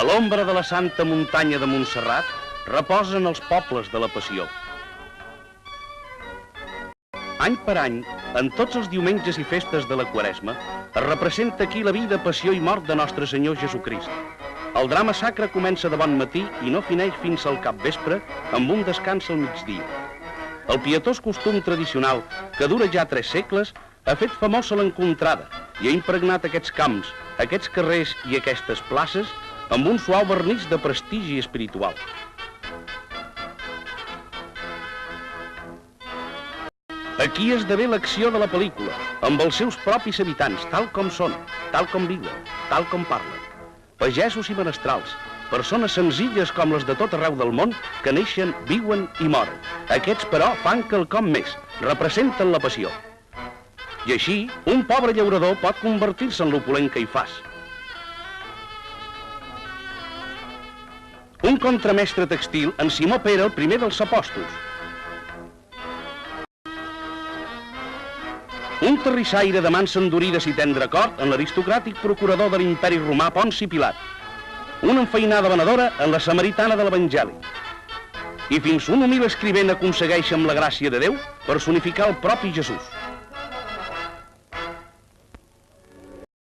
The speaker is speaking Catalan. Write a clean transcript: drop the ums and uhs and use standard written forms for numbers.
A l'ombra de la santa muntanya de Montserrat reposen els pobles de la Passió. Any per any, en tots els diumenges i festes de la Quaresma, es representa aquí la vida, passió i mort de Nostre Senyor Jesucrist. El drama sacre comença de bon matí i no fineix fins al capvespre amb un descans al migdia. El pietós costum tradicional, que dura ja 3 segles, ha fet famosa l'encontrada i ha impregnat aquests camps, aquests carrers i aquestes places amb un suau vernís de prestigi espiritual. Aquí esdevé l'acció de la pel·lícula, amb els seus propis habitants, tal com són, tal com viuen, tal com parlen. Pagesos i menestrals, persones senzilles com les de tot arreu del món, que neixen, viuen i moren. Aquests, però, fan quelcom més, representen la passió. I així, un pobre llaurador pot convertir-se en l'opulent Caifàs. Un contramestre textil, en Simó Pere, el primer dels apòstols. Un terrissaire de mans endurides i tendre cor en l'aristocràtic procurador de l'imperi romà Ponci Pilat. Una enfeinada venedora en la samaritana de l'Evangeli. I fins un humil escrivent aconsegueix amb la gràcia de Déu personificar el propi Jesús.